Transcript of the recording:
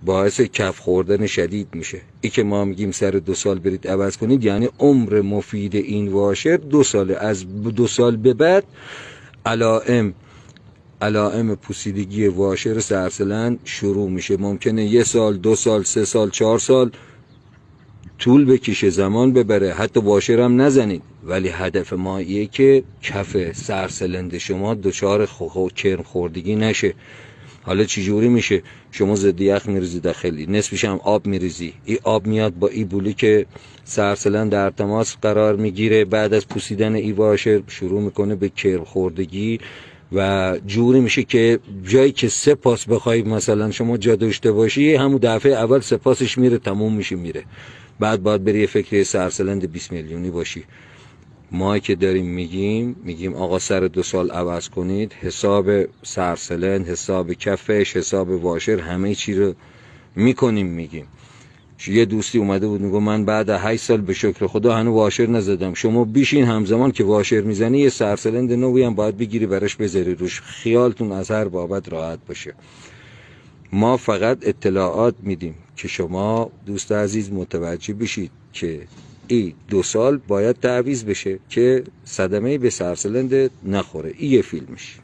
باعث کف خوردن شدید میشه. این که ما میگیم سر 2 سال برید عوض کنید، یعنی عمر مفید این واشر 2 ساله. از 2 سال به بعد علائم پوسیدگی واشر سرسلند شروع میشه. ممکنه 1 سال، 2 سال، 3 سال، 4 سال طول بکشه، زمان ببره، حتی واشر هم نزنید، ولی هدف ما ایه که کف سرسلند شما دچار کرم خوردگی نشه. حالا چجوری میشه؟ شما ضد یخ میریزی داخلی، نصفش هم آب میریزی، این آب میاد با این بولی که سرسلند در تماس قرار میگیره، بعد از پوسیدن این واشر شروع میکنه به کرم خوردگی و جوری میشه که جایی که 3 پاس بخوای مثلا شما جا داشته باشی، همون دفعه اول 3 پاسش میره، تموم میشه میره. بعد باید بری فکر سرسلند 20 میلیونی باشی. ما که داریم میگیم آقا سر 2 سال عوض کنید، حساب سرسلند، حساب کفش، حساب واشر، همه چی رو میکنیم. میگیم یه دوستی اومده بود میگه من بعد 8 سال به شکر خدا هنوز واشر نزدم. شما بیشین همزمان که واشر میزنی یه سرسلند نوی هم باید بگیری براش بذاری روش، خیالتون از هر بابت راحت باشه. ما فقط اطلاعات میدیم که شما دوست عزیز متوجه بشید که این 2 سال باید تعویض بشه که صدمه به سرسلند نخوره. این یه فیلمش.